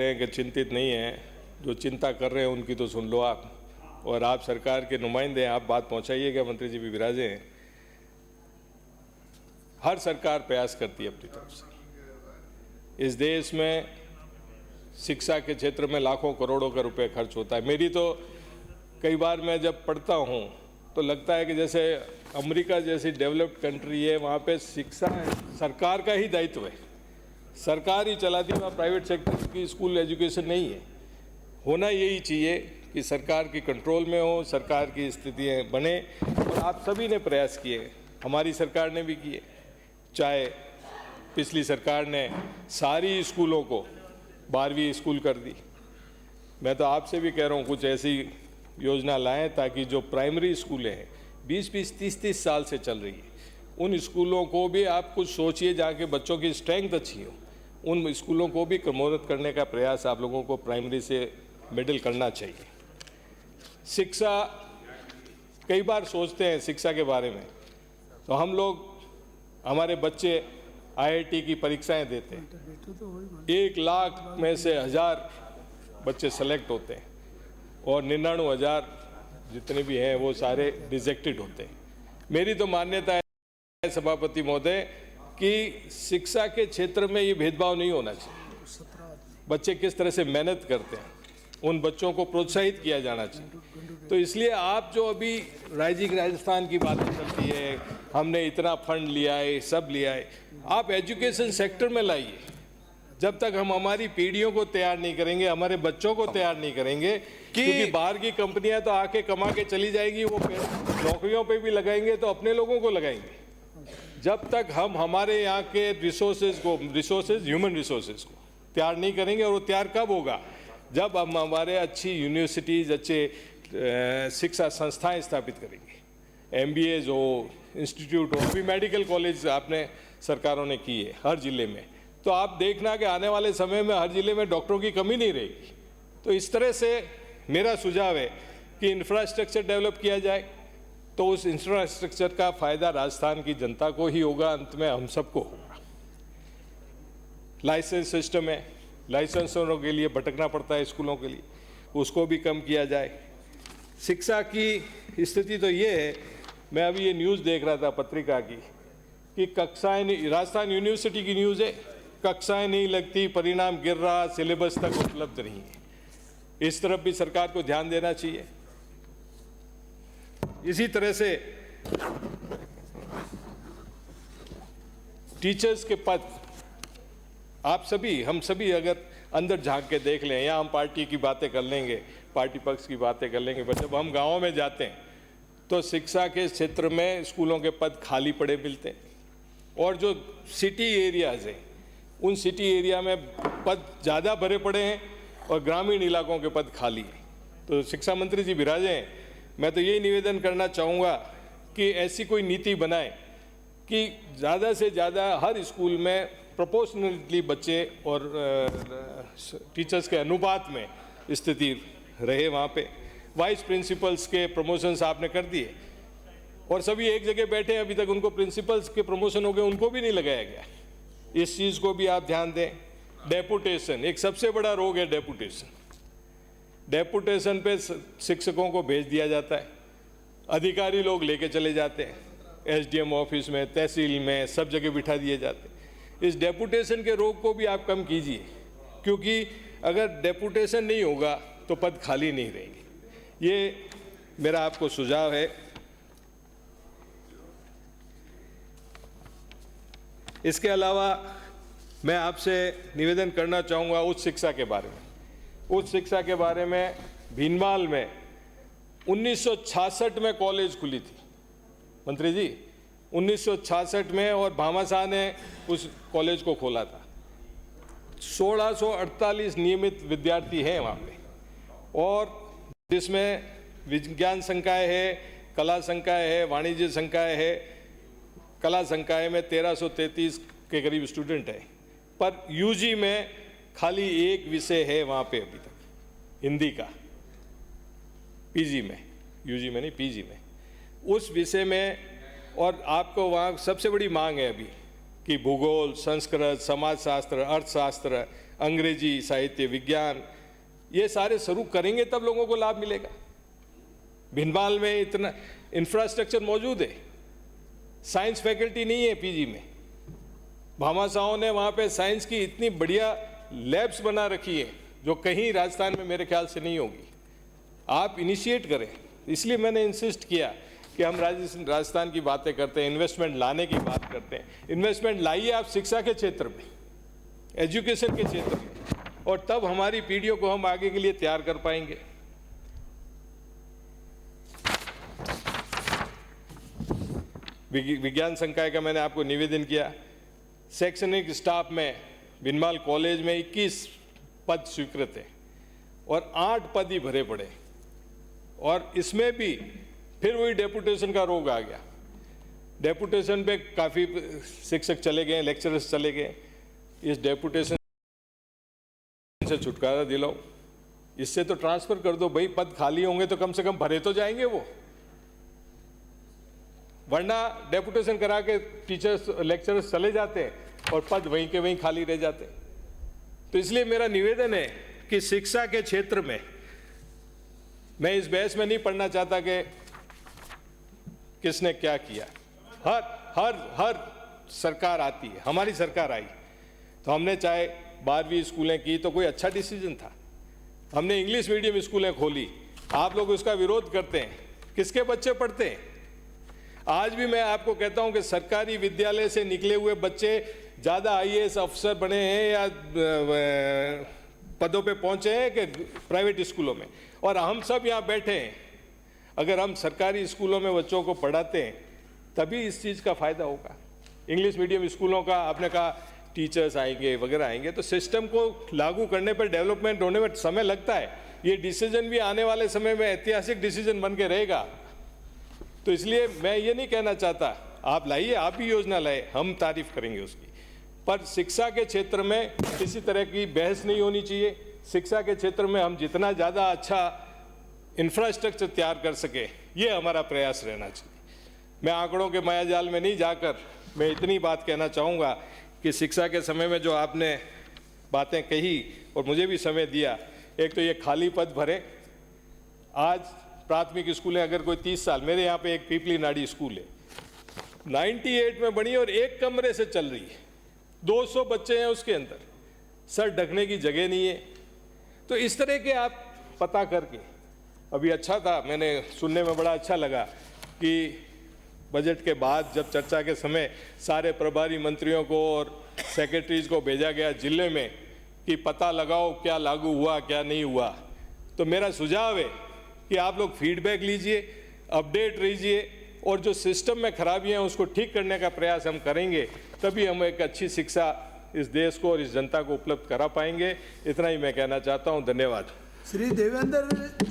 कि चिंतित नहीं हैं, जो चिंता कर रहे हैं उनकी तो सुन लो आप, और आप सरकार के नुमाइंदे हैं, आप बात पहुंचाइएगा। मंत्री जी भी विराजे हैं। हर सरकार प्रयास करती है अपनी तरफ से। इस देश में शिक्षा के क्षेत्र में लाखों करोड़ों का रुपए खर्च होता है। मेरी तो कई बार मैं जब पढ़ता हूँ तो लगता है कि जैसे अमेरिका जैसी डेवलप्ड कंट्री है, वहाँ पे शिक्षा सरकार का ही दायित्व है, सरकार ही चलाती है, वहाँ प्राइवेट सेक्टर की स्कूल एजुकेशन नहीं है। होना यही चाहिए कि सरकार की कंट्रोल में हो, सरकार की स्थितियाँ बने, और आप सभी ने प्रयास किए, हमारी सरकार ने भी किए। चाहे पिछली सरकार ने सारी स्कूलों को 12वीं स्कूल कर दी, मैं तो आपसे भी कह रहा हूँ कुछ ऐसी योजना लाएं ताकि जो प्राइमरी स्कूलें हैं 20-20, 30-30 साल से चल रही है, उन स्कूलों को भी आप कुछ सोचिए, जहाँ के बच्चों की स्ट्रेंथ अच्छी हो, उन स्कूलों को भी क्रमोन्नत करने का प्रयास आप लोगों को प्राइमरी से मिडिल करना चाहिए। शिक्षा, कई बार सोचते हैं शिक्षा के बारे में, तो हम लोग, हमारे बच्चे IIT की परीक्षाएं देते हैं, 1 लाख में से 1000 बच्चे सेलेक्ट होते हैं और 99,000 जितने भी हैं वो सारे रिजेक्टेड होते हैं। मेरी तो मान्यता है सभापति महोदय कि शिक्षा के क्षेत्र में ये भेदभाव नहीं होना चाहिए। बच्चे किस तरह से मेहनत करते हैं, उन बच्चों को प्रोत्साहित किया जाना चाहिए। तो इसलिए आप जो अभी राइजिंग राजस्थान की बातें करती है, हमने इतना फंड लिया है, सब लिया है, आप एजुकेशन सेक्टर में लाइए। जब तक हम हमारी पीढ़ियों को तैयार नहीं करेंगे, हमारे बच्चों को तैयार नहीं करेंगे, क्योंकि बाहर की कंपनियां तो आके कमा के चली जाएगी, वो नौकरियों पे भी लगाएंगे तो अपने लोगों को लगाएंगे। जब तक हम हमारे यहाँ के ह्यूमन रिसोर्सेज को तैयार नहीं करेंगे, और वो तैयार कब होगा, जब हम हमारे अच्छी यूनिवर्सिटीज़, अच्छे शिक्षा संस्थाएं स्थापित करेंगे, MBAs हो, इंस्टीट्यूट हो, अभी मेडिकल कॉलेज आपने सरकारों ने की है हर जिले में, तो आप देखना कि आने वाले समय में हर जिले में डॉक्टरों की कमी नहीं रहेगी। तो इस तरह से मेरा सुझाव है कि इंफ्रास्ट्रक्चर डेवलप किया जाए, तो उस इंफ्रास्ट्रक्चर का फायदा राजस्थान की जनता को ही होगा, अंत में हम सबको होगा। लाइसेंस सिस्टम है, लाइसेंसरों के लिए भटकना पड़ता है स्कूलों के लिए, उसको भी कम किया जाए। शिक्षा की स्थिति तो ये है, मैं अभी ये न्यूज़ देख रहा था पत्रिका की कि कक्षाएं नहीं, राजस्थान यूनिवर्सिटी की न्यूज़ है, कक्षाएं नहीं लगती, परिणाम गिर रहा, सिलेबस तक उपलब्ध नहीं है। इस तरफ भी सरकार को ध्यान देना चाहिए। इसी तरह से टीचर्स के पद, आप सभी, हम सभी अगर अंदर झांक के देख लें, या हम पार्टी की बातें कर लेंगे, पार्टी पक्ष की बातें कर लेंगे, पर जब हम गाँव में जाते हैं तो शिक्षा के क्षेत्र में स्कूलों के पद खाली पड़े मिलते हैं, और जो सिटी एरियाज हैं उन सिटी एरिया में पद ज़्यादा भरे पड़े हैं और ग्रामीण इलाकों के पद खाली हैं। तो शिक्षा मंत्री जी विराजे हैं, मैं तो यही निवेदन करना चाहूँगा कि ऐसी कोई नीति बनाए कि ज़्यादा से ज़्यादा हर स्कूल में प्रोपोर्शनली बच्चे और टीचर्स के अनुपात में स्थिति रहे। वहाँ पे वाइस प्रिंसिपल्स के प्रमोशंस आपने कर दिए, और सभी एक जगह बैठे, अभी तक उनको प्रिंसिपल्स के प्रमोशन हो गए, उनको भी नहीं लगाया गया। इस चीज़ को भी आप ध्यान दें। डेपुटेशन, एक सबसे बड़ा रोग है डेपुटेशन। डेपुटेशन पे शिक्षकों को भेज दिया जाता है, अधिकारी लोग लेके चले जाते हैं, SDM ऑफिस में, तहसील में, सब जगह बिठा दिए जाते हैं। इस डेपुटेशन के रोग को भी आप कम कीजिए, क्योंकि अगर डेपुटेशन नहीं होगा तो पद खाली नहीं रहेंगे। ये मेरा आपको सुझाव है। इसके अलावा मैं आपसे निवेदन करना चाहूँगा उच्च शिक्षा के बारे में। उच्च शिक्षा के बारे में भीनमाल में 1966 में कॉलेज खुली थी मंत्री जी, 1966 में, और भामाशाह ने उस कॉलेज को खोला था। 1648 नियमित विद्यार्थी हैं वहाँ पे, और जिसमें विज्ञान संकाय है, कला संकाय है, वाणिज्य संकाय है। कला संकाय में 1333 के करीब स्टूडेंट है, पर UG में खाली एक विषय है वहाँ पे अभी तक, हिंदी का। PG में, UG में नहीं, PG में उस विषय में, और आपको वहाँ सबसे बड़ी मांग है अभी कि भूगोल, संस्कृत, समाजशास्त्र, अर्थशास्त्र, अंग्रेजी, साहित्य, विज्ञान, ये सारे शुरू करेंगे तब लोगों को लाभ मिलेगा। भिनमाल में इतना इंफ्रास्ट्रक्चर मौजूद है, साइंस फैकल्टी नहीं है पीजी में। भामाशाहों ने वहाँ पे साइंस की इतनी बढ़िया लैब्स बना रखी है जो कहीं राजस्थान में मेरे ख्याल से नहीं होगी। आप इनिशिएट करें, इसलिए मैंने इंसिस्ट किया कि हम राजस्थान की बातें करते हैं, इन्वेस्टमेंट लाने की बात करते हैं। इन्वेस्टमेंट लाइए आप शिक्षा के क्षेत्र में, एजुकेशन के क्षेत्र में, और तब हमारी पीढ़ियों को हम आगे के लिए तैयार कर पाएंगे। विज्ञान संकाय का मैंने आपको निवेदन किया। शैक्षणिक स्टाफ में भिनमाल कॉलेज में 21 पद स्वीकृत है और 8 पद ही भरे पड़े, और इसमें भी फिर वही डेपुटेशन का रोग आ गया। डेपुटेशन पे काफ़ी शिक्षक चले गए, लेक्चरर्स चले गए। इस डेपुटेशन से छुटकारा दिलाओ, इससे तो ट्रांसफर कर दो भाई। पद खाली होंगे तो कम से कम भरे तो जाएंगे वो, वरना डेपुटेशन करा के टीचर्स, लेक्चरर्स चले जाते हैं और पद वहीं के वहीं खाली रह जाते हैं। तो इसलिए मेरा निवेदन है कि शिक्षा के क्षेत्र में, मैं इस बहस में नहीं पढ़ना चाहता कि किसने क्या किया। हर सरकार आती है, हमारी सरकार आई तो हमने चाहे 12वीं स्कूलें की तो कोई अच्छा डिसीजन था। हमने इंग्लिश मीडियम स्कूलें खोली, आप लोग उसका विरोध करते हैं। किसके बच्चे पढ़ते हैं? आज भी मैं आपको कहता हूं कि सरकारी विद्यालय से निकले हुए बच्चे ज़्यादा आईएएस अफसर बने हैं या पदों पे पहुंचे हैं कि प्राइवेट स्कूलों में। और हम सब यहाँ बैठे हैं, अगर हम सरकारी स्कूलों में बच्चों को पढ़ाते हैं तभी इस चीज़ का फ़ायदा होगा। इंग्लिश मीडियम स्कूलों का आपने कहा टीचर्स आएंगे वगैरह आएंगे, तो सिस्टम को लागू करने पर, डेवलपमेंट होने में समय लगता है। ये डिसीजन भी आने वाले समय में ऐतिहासिक डिसीजन बन के रहेगा। तो इसलिए मैं ये नहीं कहना चाहता, आप लाइए, आप भी योजना लाए, हम तारीफ करेंगे उसकी, पर शिक्षा के क्षेत्र में किसी तरह की बहस नहीं होनी चाहिए। शिक्षा के क्षेत्र में हम जितना ज़्यादा अच्छा इंफ्रास्ट्रक्चर तैयार कर सके, ये हमारा प्रयास रहना चाहिए। मैं आंकड़ों के मायाजाल में नहीं जाकर मैं इतनी बात कहना चाहूँगा कि शिक्षा के समय में जो आपने बातें कही और मुझे भी समय दिया, एक तो ये खाली पद भरे। आज प्राथमिक स्कूलें अगर कोई 30 साल, मेरे यहाँ पे एक पीपली नाड़ी स्कूल है, 98 में बनी और एक कमरे से चल रही है, 200 बच्चे हैं उसके अंदर, सर ढकने की जगह नहीं है। तो इस तरह के आप पता करके, अभी अच्छा था, मैंने सुनने में बड़ा अच्छा लगा कि बजट के बाद जब चर्चा के समय सारे प्रभारी मंत्रियों को और सेक्रेटरीज को भेजा गया जिले में कि पता लगाओ क्या लागू हुआ क्या नहीं हुआ। तो मेरा सुझाव है कि आप लोग फीडबैक लीजिए, अपडेट रहिए, और जो सिस्टम में खराबियां हैं उसको ठीक करने का प्रयास हम करेंगे, तभी हम एक अच्छी शिक्षा इस देश को और इस जनता को उपलब्ध करा पाएंगे। इतना ही मैं कहना चाहता हूं। धन्यवाद। श्री देवेंद्र